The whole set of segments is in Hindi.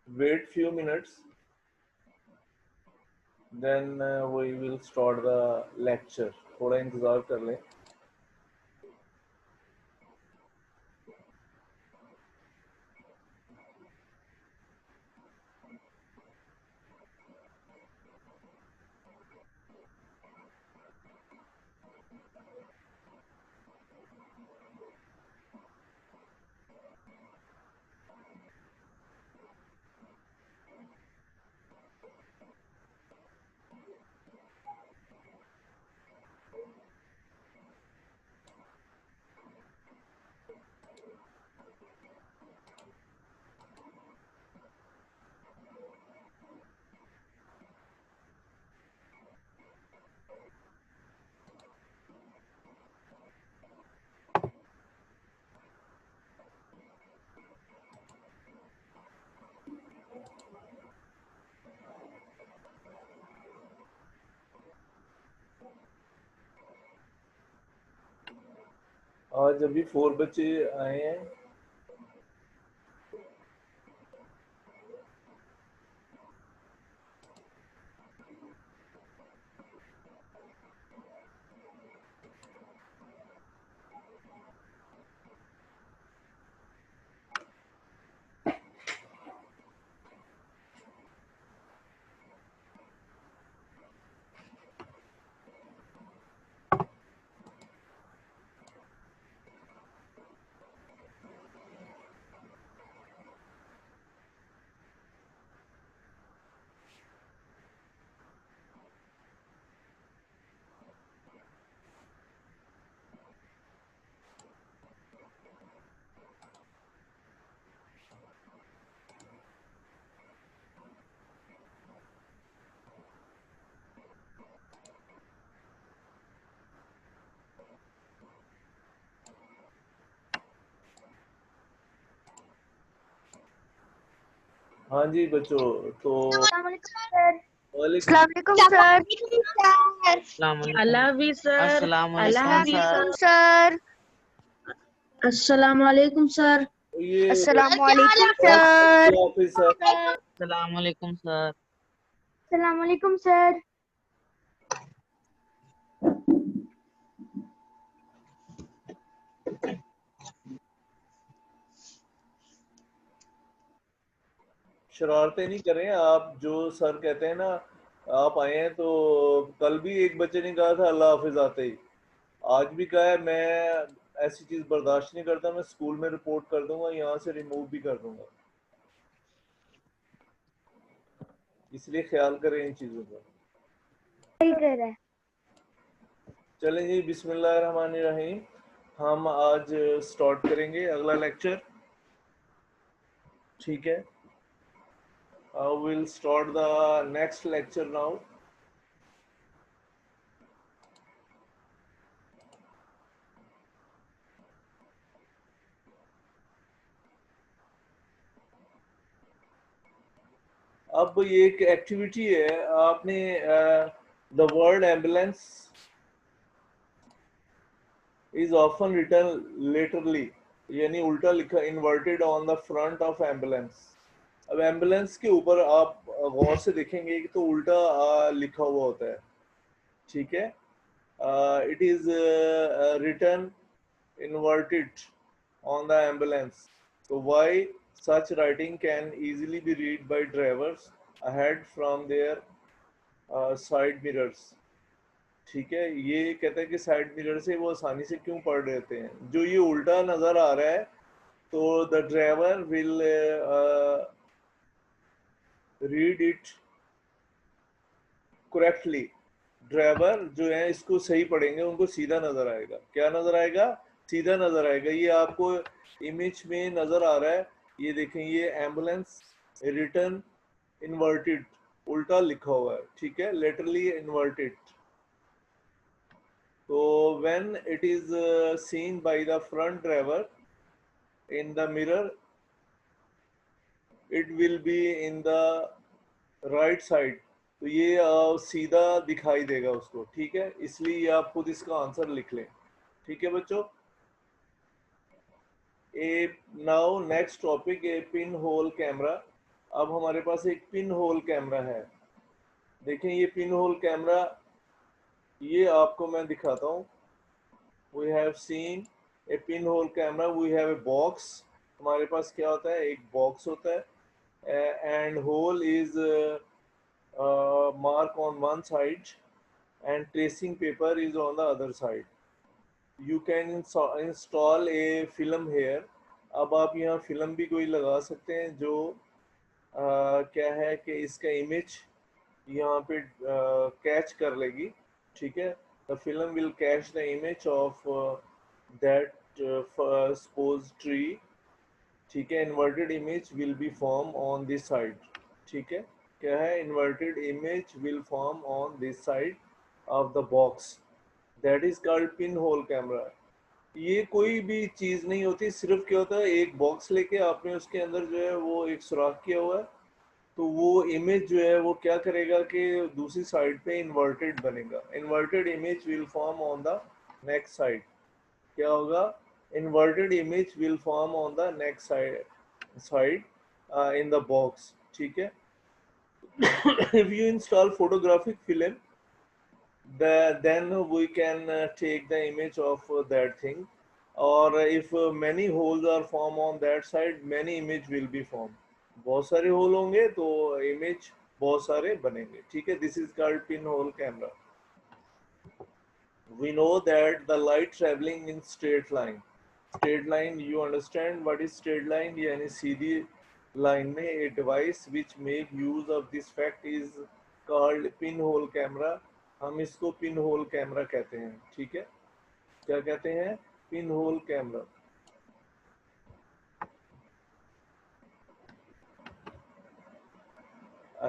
wait few minutes, then we will start the lecture. थोड़ा इंतजार कर लें. आज अभी 4 बच्चे आए हैं. हाँ जी बच्चों, तो अस्सलाम वालेकुम सर। अल्लाह हाफिज़ सर। अल्लाह हाफिज़ सर। अस्सलाम वालेकुम सर। ये अस्सलाम वालेकुम सर। ऑफिसर अस्सलाम वालेकुम सर। अस्सलाम वालेकुम सर। शरारतें नहीं करें आप. जो सर कहते हैं ना, आप आए हैं तो कल भी एक बच्चे ने कहा था अल्लाह हाफिज आते ही. आज भी कहा है. मैं ऐसी चीज बर्दाश्त नहीं करता. मैं स्कूल में रिपोर्ट कर दूंगा, यहाँ से रिमूव भी कर दूंगा. इसलिए ख्याल करें इन चीजों का. सही कह रहा है। चलें जी, बिस्मिल्लाहिर्रहमानिर्रहीम. हम आज स्टार्ट करेंगे अगला लेक्चर. ठीक है. We'll start the next lecture now. अब ये एक एक्टिविटी है. आपने the word ambulance is often written laterally, यानी उल्टा लिखा, inverted on the front of ambulance. अब एम्बुलेंस के ऊपर आप गौर से देखेंगे कि तो उल्टा लिखा हुआ होता है. ठीक है. It is written inverted on the ambulance. So why such writing can easily be read by drivers ahead from their side mirrors. ठीक है. ये कहता है कि साइड मिरर से वो आसानी से क्यों पढ़ लेते हैं. जो ये उल्टा नजर आ रहा है तो the driver will read it correctly. Driver जो है इसको सही पढ़ेंगे, उनको सीधा नजर आएगा. क्या नजर आएगा? सीधा नजर आएगा. ये आपको इमेज में नजर आ रहा है. ये देखें, ये एम्बुलेंस रिटर्न इन्वर्टेड, उल्टा लिखा हुआ है. ठीक है. Laterally inverted. तो when it is seen by the front driver in the mirror, it will be in the right side. तो ये सीधा दिखाई देगा उसको. ठीक है. इसलिए आप खुद इसका आंसर लिख लें. ठीक है बच्चों. ए नाउ नेक्स्ट टॉपिक, ए पिन होल कैमरा. अब हमारे पास एक पिन होल कैमरा है। देखें ये पिन होल कैमरा, ये आपको मैं दिखाता हूँ। We have seen a pin hole camera, we have a box. हमारे पास क्या होता है, एक बॉक्स होता है and hole is mark on one side and tracing paper is on the other side. You can install a film here. अब आप यहाँ फिल्म भी कोई लगा सकते हैं जो क्या है कि इसका इमेज यहाँ पे कैच कर लेगी, ठीक है। The film will catch the image of that suppose tree, ठीक है। Inverted image will be form on this side, ठीक है। क्या है, inverted image will form on this side of the box, that is called pin hole camera. ये कोई भी चीज नहीं होती, सिर्फ क्या होता है, एक बॉक्स लेके आपने उसके अंदर जो है वो एक सुराख किया हुआ है, तो वो इमेज जो है वो क्या करेगा कि दूसरी साइड पे इन्वर्टेड बनेगा। Inverted image will form on the next side. क्या होगा, inverted image will form on the next side in the box, ठीक है। if you install photographic film, then we can take the image of that thing, or if many holes are formed on that side, many image will be formed। बहुत सारे होल होंगे तो इमेज बहुत सारे बनेंगे, ठीक है। This is called pin hole camera. We know that the light traveling in straight line, straight line, you understand what is straight line, यानी सीधी line में a device which make use of this fact is called pinhole camera। हम इसको pinhole camera कहते हैं, ठीक है। क्या कहते हैं, pinhole camera।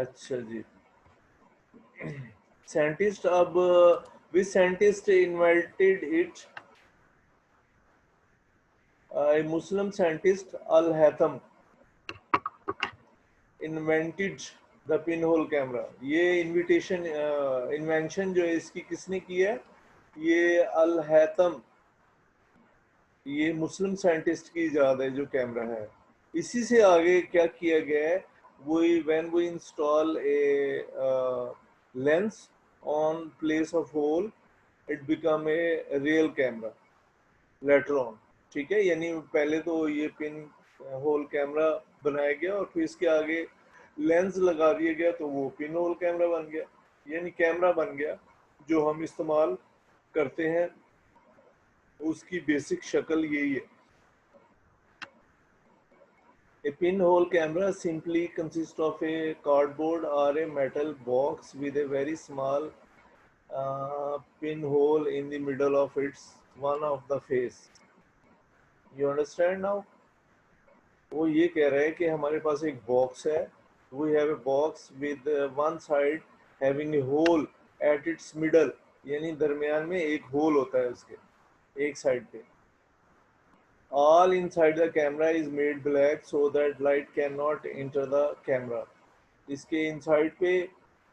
अच्छा जी। साइंटिस्ट, अब which scientist invented it? A Muslim scientist Al-Haytham invented the pinhole camera। ये इन्वेंशन जो है इसकी किसने की है, ये अल-हैथम, ये मुस्लिम साइंटिस्ट की इजाद है जो कैमरा है। इसी से आगे क्या किया गया है, when we install a lens on place of hole, it become a real camera later on, ठीक है। यानी पहले तो ये पिन होल कैमरा बनाया गया और फिर इसके आगे लेंस लगा दिया गया तो वो पिन होल कैमरा बन गया, यानी कैमरा बन गया जो हम इस्तेमाल करते हैं, उसकी बेसिक शक्ल यही है। A pinhole camera simply consists of a cardboard or a metal box with a very small pinhole in the middle of its one of the face। You understand now? वो ये कह रहा है कि हमारे पास एक बॉक्स है, we have a box with one side having a hole at its middle, यानी दरमियान में एक होल होता है उसके एक साइड पे। All inside the camera is made black so that light cannot enter the camera। इसके इनसाइड पे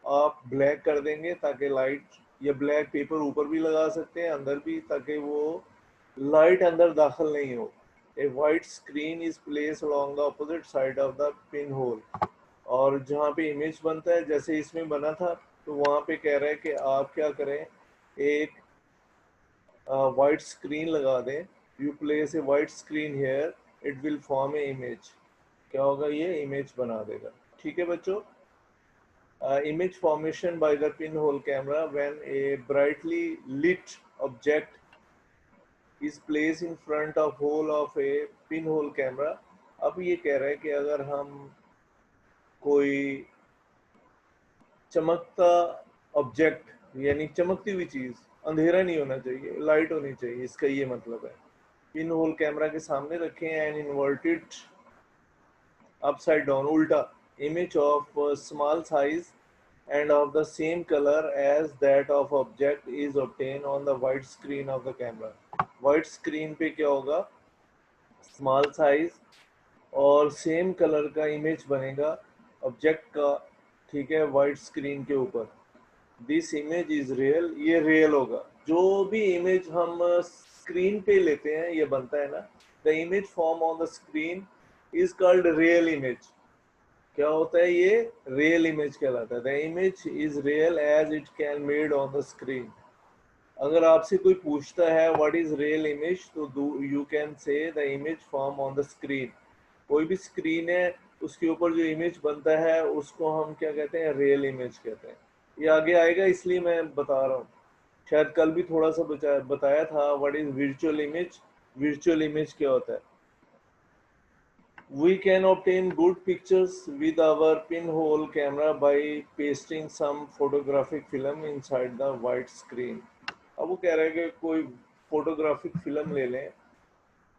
आप ब्लैक कर देंगे ताकि लाइट, या ब्लैक पेपर ऊपर भी लगा सकते हैं अंदर भी, ताकि वो लाइट अंदर दाखिल नहीं हो। A white screen is placed along the opposite side of the pinhole। और जहाँ पे इमेज बनता है जैसे इसमें बना था, तो वहाँ पे कह रहा है कि आप क्या करें, एक वाइट स्क्रीन लगा दें। You place a white screen here, it will form a image. क्या होगा, ये इमेज बना देगा, ठीक है बच्चों। image formation by the pinhole camera when a brightly lit object is placed in front of hole of a pinhole camera। अब ये कह रहा है कि अगर हम कोई चमकता ऑब्जेक्ट, यानी चमकती हुई चीज, अंधेरा नहीं होना चाहिए, लाइट होनी चाहिए, इसका ये मतलब है। पिन होल कैमरा के सामने रखें एंड इन्वर्टेड अपसाइड डाउन, उल्टा, image of small size and of the same color as that of object is obtained on the white screen of the camera। white screen पे क्या होगा, small size और सेम कलर का इमेज बनेगा ऑब्जेक्ट का, ठीक है, वाइट स्क्रीन के ऊपर। दिस इमेज इज रियल, ये रियल होगा। जो भी इमेज हम स्क्रीन पे लेते हैं, ये बनता है ना, the image form on the screen is called real image. क्या होता है ये? रियल इमेज कहलाता है। The image is real as it can made on the screen. अगर आपसे कोई पूछता है व्हाट इज रियल इमेज, तो you can say the image form on the screen. कोई भी स्क्रीन है उसके ऊपर जो इमेज बनता है उसको हम क्या कहते हैं? रियल इमेज कहते हैं। ये आगे आएगा इसलिए मैं बता रहा हूँ। शायद कल भी थोड़ा सा बताया था what is virtual image. Virtual image क्या होता है? We can obtain good pictures with our pinhole camera by pasting some photographic film inside the white screen. अब वो कह रहा है कि कोई फोटोग्राफिक फिल्म ले लें,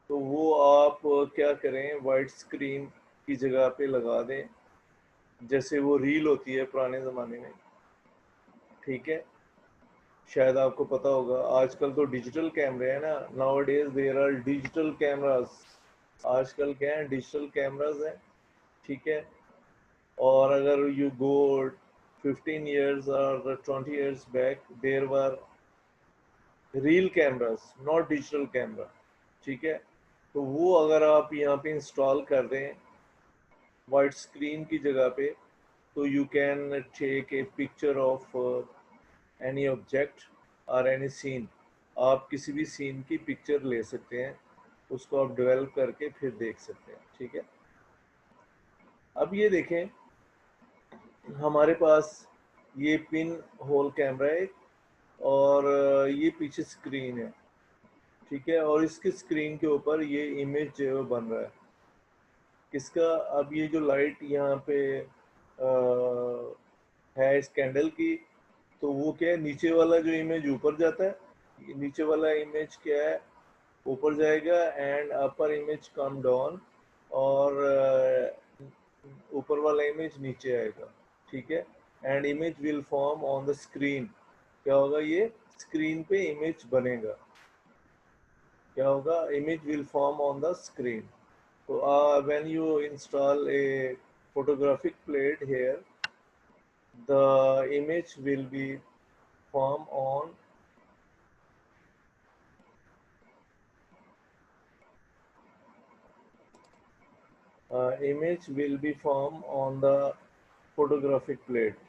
तो वो आप क्या करें? वाइट स्क्रीन की जगह पे लगा दें, जैसे वो रील होती है पुराने ज़माने में। ठीक है, शायद आपको पता होगा आजकल तो डिजिटल कैमरे हैं ना। Nowadays there are digital cameras. आजकल क्या है? डिजिटल कैमरास हैं। ठीक है, और अगर you go 15 years or 20 years back, there were real cameras, not digital camera। ठीक है, तो वो अगर आप यहाँ पे इंस्टॉल कर दें वाइट स्क्रीन की जगह पे, तो you can take a picture of any object और एनी सीन। आप किसी भी सीन की पिक्चर ले सकते हैं, उसको आप डेवलप करके फिर देख सकते हैं। ठीक है, अब ये देखें, हमारे पास ये पिन होल कैमरा है और ये पीछे स्क्रीन है। ठीक है, और इसके स्क्रीन के ऊपर ये इमेज जो है बन रहा है किसका? अब ये जो लाइट यहाँ पे है इस कैंडल की, तो वो क्या है? नीचे वाला जो इमेज ऊपर जाता है, ये नीचे वाला इमेज क्या है? ऊपर जाएगा, and upper image come down, और ऊपर वाला इमेज नीचे आएगा। ठीक है, and image will form on the screen. क्या होगा? ये स्क्रीन पे इमेज बनेगा। क्या होगा? Image will form on the screen. तो when you install a photographic plate here, the image will be form on image will be form on the photographic plate।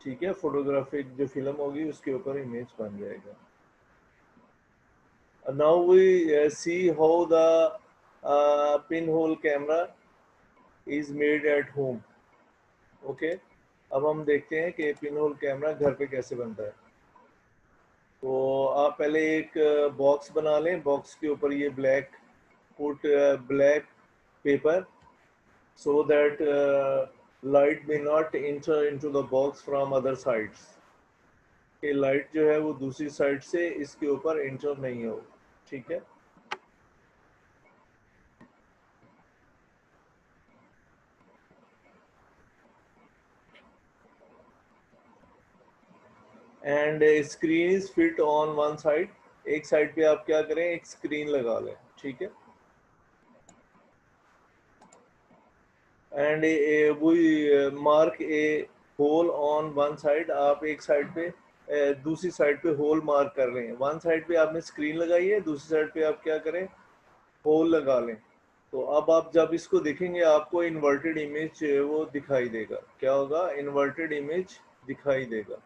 ठीक है, फोटोग्राफिक जो फिल्म होगी उसके ऊपर इमेज बन जाएगा। Now we see how the pinhole camera is made at home। Okay, अब हम देखते हैं कि पिनहोल कैमरा घर पे कैसे बनता है। तो आप पहले एक बॉक्स बना लें, बॉक्स के ऊपर ये put black pepper so that light may not enter into the box from other sides। कि लाइट जो है वो दूसरी साइड से इसके ऊपर एंटर नहीं हो। ठीक है, and screen is fit on one side. एक साइड पे आप क्या करें? एक स्क्रीन लगा लें। ठीक है, and we mark a hole on one side. आप एक साइड पे दूसरी साइड पे होल मार्क कर रहे हैं। वन साइड पे आपने स्क्रीन लगाई है, दूसरी साइड पे आप क्या करें? होल लगा लें। तो अब आप जब इसको देखेंगे आपको इन्वर्टेड इमेज वो दिखाई देगा। क्या होगा? इन्वर्टेड इमेज दिखाई देगा।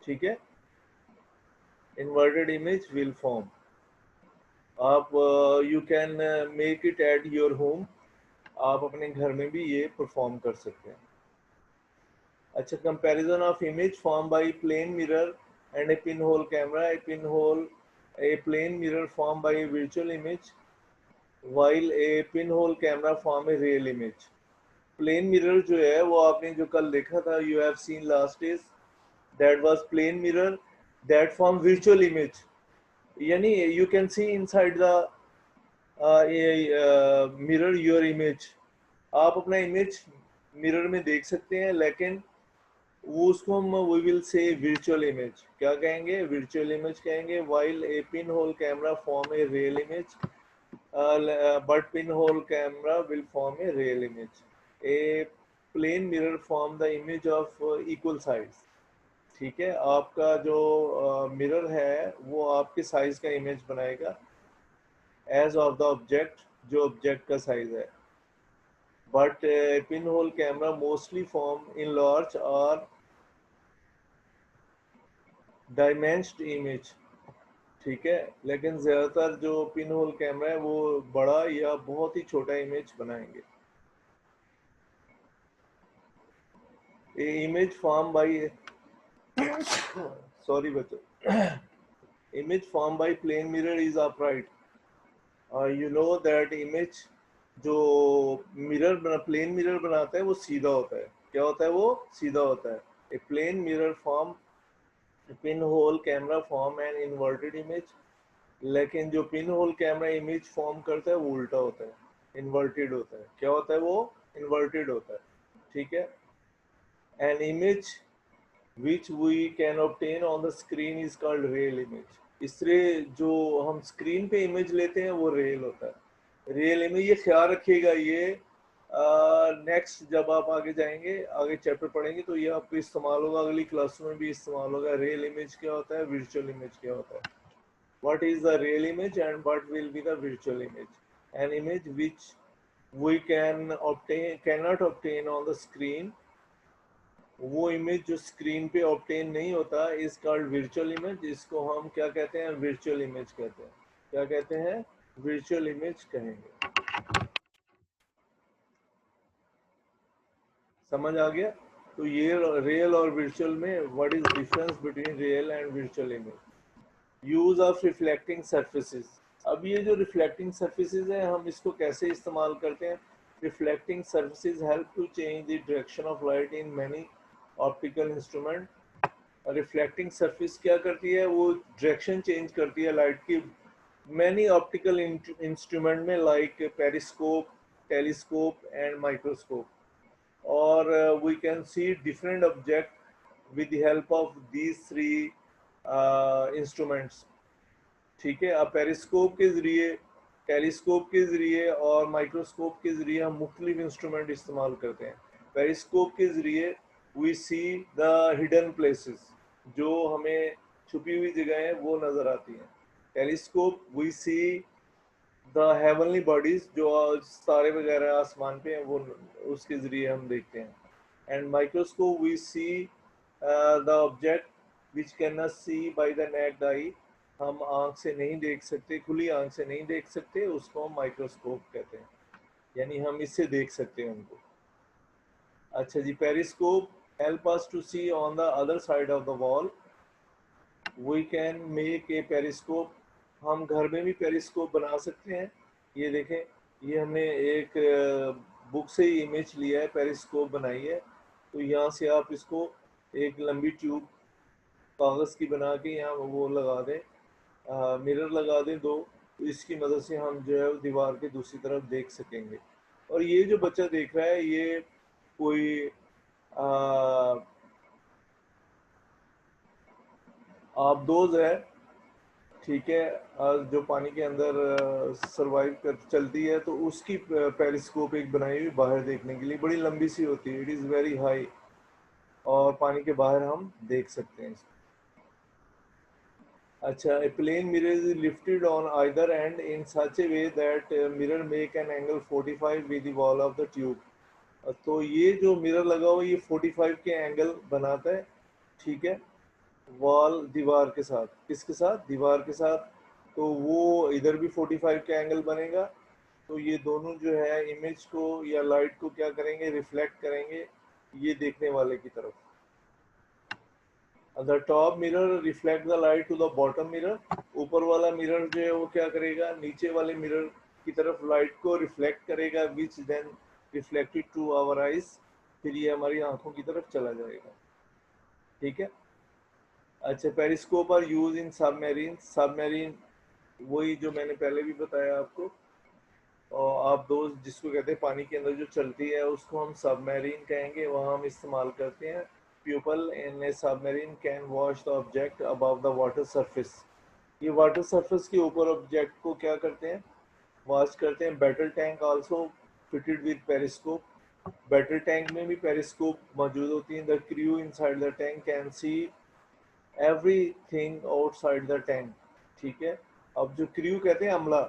ठीक है, इन्वर्टेड इमेज विल फॉर्म। आप you can make it at your home. आप अपने घर में भी ये परफॉर्म कर सकते हैं। अच्छा, comparison of image form by plane mirror and a pin hole camera. A plane mirror form by virtual image while a pinhole camera form a real image। Plane mirror जो है वो आपने जो कल देखा था, you have seen last days, that was plane mirror that form virtual image। यानी you can see inside the mirror your image। आप अपना इमेज मिरर में देख सकते हैं, लेकिन वो उसको हम we will say virtual image। क्या कहेंगे? virtual image कहेंगे। while a pinhole camera form a real image, but pinhole camera will form a real image। A plane mirror form the image of equal size। ठीक है, आपका जो मिरर है वो आपके साइज का इमेज बनाएगा एज ऑफ द ऑब्जेक्ट, जो ऑब्जेक्ट का साइज है। but pinhole camera mostly form in large or diminished image, ठीक है, लेकिन ज्यादातर जो पिन होल कैमरा है वो बड़ा या बहुत ही छोटा इमेज बनाएंगे। इमेज फॉर्म बाय सॉरी बच्चों, image formed by plane mirror is upright. You know that image जो मिरर प्लेन मिरर बनाता है वो सीधा होता है। क्या होता है? वो सीधा होता है। A plane mirror form pin hole camera form an inverted image, लेकिन जो pin hole camera image form करता है वो उल्टा होता है, इन्वर्टेड होता है। क्या होता है? वो इन्वर्टेड होता है, ठीक है। An image which we can obtain on the screen is called real image. इसलिए जो हम स्क्रीन पे इमेज लेते हैं वो रियल होता है। रियल इमेज, ये ख्याल रखिएगा, ये नेक्स्ट जब आप आगे जाएंगे, आगे चैप्टर पढ़ेंगे तो ये आपको इस्तेमाल होगा, अगली क्लास में भी इस्तेमाल होगा। रियल इमेज क्या होता है, वर्चुअल इमेज क्या होता है। What is the real image and what will be the virtual image? An image which we cannot obtain on the screen, वो इमेज जो स्क्रीन पे ऑब्टेन नहीं होता, इज कॉल्ड वर्चुअल इमेज। इसको हम क्या कहते हैं? वर्चुअल इमेज कहते हैं। क्या कहते हैं? वर्चुअल इमेज कहेंगे। समझ आ गया? तो ये रियल और वर्चुअल में what is difference between real and virtual image. Use of reflecting surfaces. अब ये जो रिफ्लेक्टिंग सरफेसेस है, हम इसको कैसे इस्तेमाल करते हैं? Reflecting surfaces help to change the direction of light in many optical instrument. Reflecting surface क्या करती है? वो डायरेक्शन चेंज करती है लाइट की मैनी ऑप्टिकल इंस्ट्रूमेंट में, like periscope, telescope and microscope. और we can see different object with the help of these three instruments, ठीक है। अब पेरिस्कोप के जरिए, टेलीस्कोप के जरिए और माइक्रोस्कोप के जरिए हम मुख्तलिफ इंस्ट्रूमेंट इस्तेमाल करते हैं। पेरिस्कोप के जरिए we see the hidden places, जो हमें छुपी हुई जगहें वो नजर आती हैं। Telescope we see the heavenly bodies, जो तारे वगैरह आसमान पे हैं, वो उसके जरिए हम देखते हैं। And microscope we see the object which can not see by the naked eye, हम आंख से नहीं देख सकते, खुली आंख से नहीं देख सकते, उसको हम माइक्रोस्कोप कहते हैं, यानी हम इससे देख सकते हैं उनको। अच्छा जी, periscope help us to see on the other side of the wall. We can make a periscope, हम घर में भी पेरिस्कोप बना सकते हैं। ये देखें, ये हमने एक बुक से ही इमेज लिया है, पेरिस्कोप बनाई है। तो यहाँ से आप इसको एक लंबी ट्यूब कागज़ की बना के यहाँ वो लगा दें, मिरर लगा दें दो, तो इसकी मदद से हम जो है दीवार के दूसरी तरफ देख सकेंगे। और ये जो बच्चा देख रहा है, ये कोई आबदोज है, ठीक है, जो पानी के अंदर सरवाइव कर चलती है, तो उसकी पेरिस्कोप एक बनाई हुई बाहर देखने के लिए, बड़ी लंबी सी होती है, इट इज़ वेरी हाई, और पानी के बाहर हम देख सकते हैं इसको। अच्छा, a plane mirror is lifted on either end in such a way that mirror make an angle 45 with the wall of the tube. तो ये जो मिरर लगा हुआ ये 45 के एंगल बनाता है, ठीक है, वॉल दीवार के साथ। किसके साथ? दीवार के साथ। तो वो इधर भी 45 का एंगल बनेगा। तो ये दोनों जो है इमेज को या लाइट को क्या करेंगे? रिफ्लेक्ट करेंगे ये देखने वाले की तरफ। The top mirror reflect the light to the bottom mirror. ऊपर वाला मिरर जो है वो क्या करेगा? नीचे वाले मिरर की तरफ लाइट को रिफ्लेक्ट करेगा, which then reflected to our eyes, फिर ये हमारी आंखों की तरफ चला जाएगा, ठीक है। अच्छा, periscope are use in submarine. Submarine वही जो मैंने पहले भी बताया आपको, और आप दोस्त जिसको कहते हैं पानी के अंदर जो चलती है उसको हम सबमरीन कहेंगे, वहाँ हम इस्तेमाल करते हैं। Pupil in a submarine can watch the object above the water surface. ये वाटर सरफेस के ऊपर ऑब्जेक्ट को क्या करते हैं? वॉच करते हैं। Battle tank also fitted with periscope. Battle tank में भी पेरिस्कोप मौजूद होती है। The crew inside the tank can see everything outside the tank, ठीक है। अब जो क्रू कहते हैं अमला,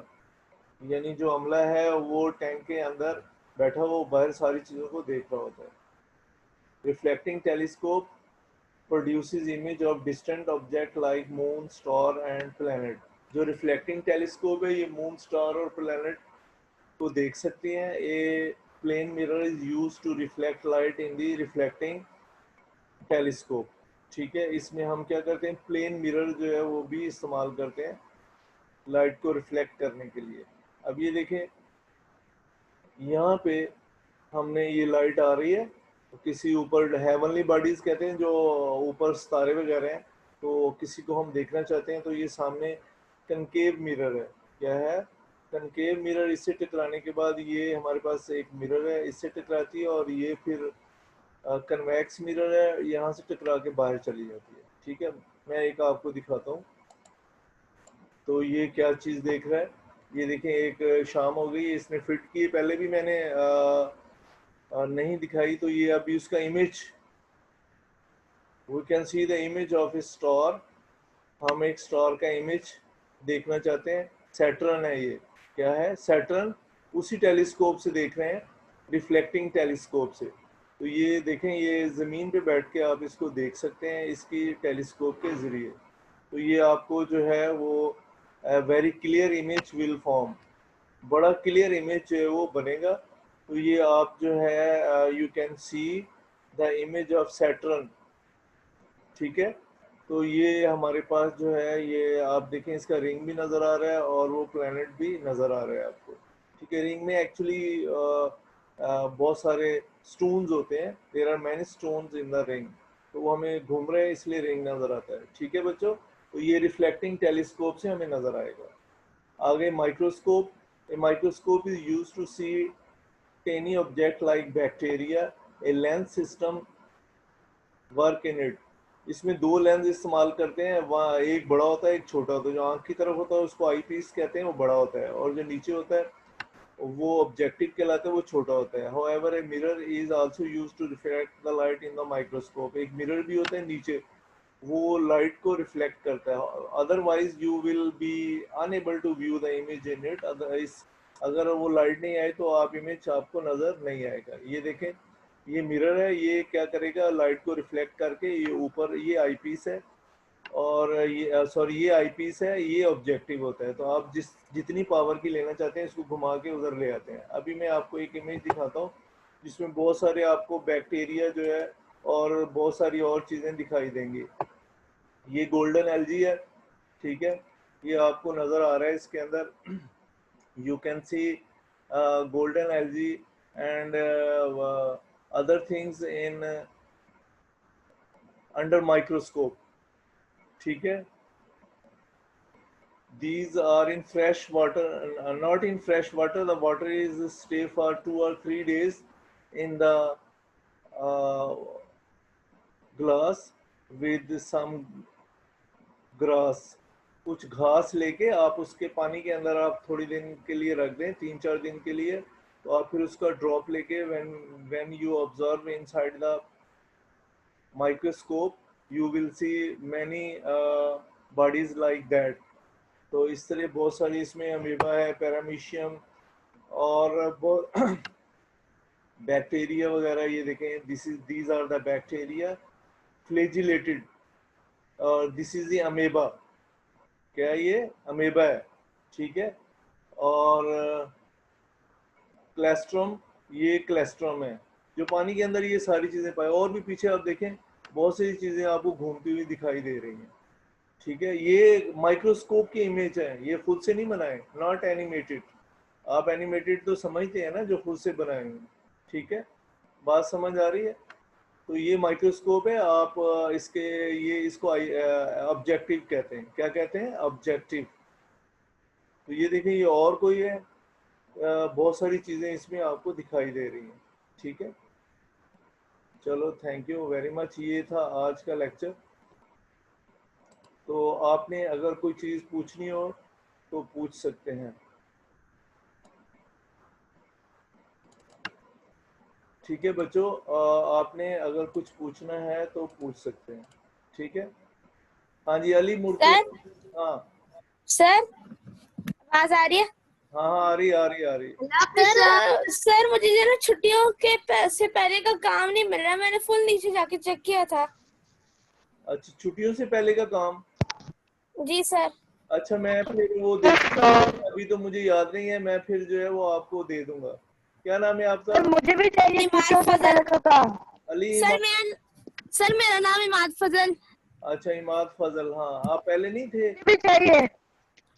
यानी जो अमला है वो टैंक के अंदर बैठा वो बाहर सारी चीज़ों को देख रहा होता है। Reflecting telescope produces image of distant object like moon, star and planet. जो रिफ्लेक्टिंग टेलीस्कोप है ये मून, स्टार और प्लैनेट को देख सकती हैं। ये plane mirror is use to reflect light in the reflecting telescope. ठीक है, इसमें हम क्या करते हैं, प्लेन मिरर जो है वो भी इस्तेमाल करते हैं लाइट को रिफ्लेक्ट करने के लिए। अब ये देखें, यहाँ पे हमने ये लाइट आ रही है किसी ऊपर, हेवनली बॉडीज कहते हैं जो ऊपर सितारे वगैरह हैं, तो किसी को हम देखना चाहते हैं तो ये सामने कनकेव मिरर है। क्या है? Concave mirror. इससे टकराने के बाद ये हमारे पास एक मिरर है, इससे टकराती है और ये फिर कन्वेक्स मिरर है, यहाँ से टकरा के बाहर चली जाती है। ठीक है, मैं एक आपको दिखाता हूँ। तो ये क्या चीज़ देख रहा है, ये देखें, एक शाम हो गई, इसने फिट की, पहले भी मैंने नहीं दिखाई, तो ये अभी उसका image, we can see the image of a star. हम एक स्टार का इमेज देखना चाहते हैं, सैटर्न है ये। क्या है? सैटर्न। उसी टेलीस्कोप से देख रहे हैं, रिफ्लेक्टिंग टेलीस्कोप से। तो ये देखें, ये ज़मीन पे बैठ के आप इसको देख सकते हैं इसकी टेलीस्कोप के ज़रिए। तो ये आपको जो है वो very clear image will form, बड़ा क्लियर इमेज जो है वो बनेगा। तो ये आप जो है you can see the image of Saturn. ठीक है, तो ये हमारे पास जो है, ये आप देखें, इसका रिंग भी नज़र आ रहा है और वो प्लैनेट भी नज़र आ रहा है आपको। ठीक है, रिंग में एक्चुअली बहुत सारे स्टोन्स होते हैं, there are many stones in the ring, तो वो हमें घूम रहे हैं इसलिए रिंग नज़र आता है। ठीक है बच्चों, तो ये रिफ्लेक्टिंग टेलीस्कोप से हमें नज़र आएगा। आगे microscope. A microscope is used to see tiny object like bacteria, a lens system work in it। इसमें दो लेंस इस्तेमाल करते हैं, वहाँ एक बड़ा होता है एक छोटा होता है। जो आँख की तरफ होता है उसको आई पीस कहते हैं, वो बड़ा होता है, और जो नीचे होता है वो ऑब्जेक्टिव कहलाता है, वो छोटा होता है। However, a mirror is also used to reflect the light in the microscope। एक मिरर भी होता है नीचे, वो लाइट को रिफ्लेक्ट करता है। Otherwise you will be unable to view the image in it. अगर वो लाइट नहीं आए तो आप इमेज आपको नज़र नहीं आएगा। ये देखें, ये मिरर है, ये क्या करेगा, लाइट को रिफ्लेक्ट करके, ये ऊपर ये आई पीस है और ये सॉरी ये आई पीस है, ये ऑब्जेक्टिव होता है। तो आप जितनी पावर की लेना चाहते हैं इसको घुमा के उधर ले आते हैं। अभी मैं आपको एक इमेज दिखाता हूँ जिसमें बहुत सारे आपको बैक्टीरिया जो है और बहुत सारी और चीज़ें दिखाई देंगी। ये गोल्डन एल्गी है। ठीक है, ये आपको नज़र आ रहा है इसके अंदर, you can see golden algae and other things in under microscope। ठीक है, these are in fresh water, not in fresh water, the water is stay for 2 or 3 days in the glass with some grass। कुछ घास लेके आप उसके पानी के अंदर आप थोड़ी दिन के लिए रख दें, 3-4 दिन के लिए, तो आप फिर उसका ड्रॉप लेके when you observe inside the microscope you will see many bodies like that। तो इस तरह बहुत सारी इसमें अमीबा है, पैरामीशियम और बहुत बैक्टीरिया वगैरह। ये देखें, these are the bacteria flagellated और this is the amoeba। क्या ये अमेबा है। ठीक है, और क्लेस्ट्रम, ये क्लेस्ट्रम है जो पानी के अंदर ये सारी चीज़ें पाए। और भी पीछे आप देखें बहुत सारी चीज़ें आपको घूमती हुई दिखाई दे रही हैं। ठीक है, ये माइक्रोस्कोप की इमेज है, ये खुद से नहीं बनाए, नॉट एनिमेटेड। आप एनिमेटेड तो समझते हैं ना, जो खुद से बनाए हैं। ठीक है, बात समझ आ रही है? तो ये माइक्रोस्कोप है, आप इसके ये इसको ऑब्जेक्टिव कहते हैं। क्या कहते हैं? ऑब्जेक्टिव। तो ये देखें, ये और कोई है, बहुत सारी चीज़ें इसमें आपको दिखाई दे रही हैं। ठीक है, चलो थैंक यू वेरी मच, ये था आज का लेक्चर। तो आपने अगर कोई चीज़ पूछनी हो तो पूछ सकते हैं। ठीक है बच्चों, आपने अगर कुछ पूछना है तो पूछ सकते हैं। ठीक है, हाँ जी, अली मूर्ति। हाँ सर, आवाज आ रही है? हाँ हाँ, आ रही आ रही आ रही। सर मुझे जरा छुट्टियों के से पहले का काम नहीं मिल रहा, मैंने फुल नीचे जाके चेक किया था। अच्छा, छुट्टियों से पहले का काम। जी सर। अच्छा, मैं फिर वो अभी तो मुझे याद नहीं है, मैं फिर जो है वो आपको दे दूंगा। क्या नाम है आपका? मुझे भी चाहिए इमाद छुट्टियों से फजल। पहले का काम। अली सर मेरा नाम इमाद फजल। अच्छा, इमाद फजल। हाँ, आप पहले नहीं थे?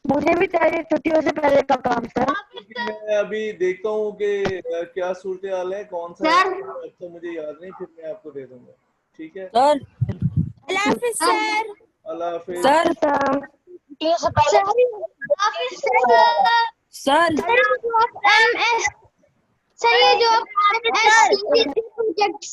मुझे भी चाहिए छुट्टियों से पहले का काम सर। ठीक है, मैं अभी देखता हूँ कि क्या सूरत हाल है, कौन सा है। अब तो मुझे याद नहीं, फिर मैं आपको दे दूंगा। ठीक है, सर अल्लाह हाफिज सर। अल्लाह हाफिज। सर छुट्टियों से पहले सर सर ये जो प्रोजेक्ट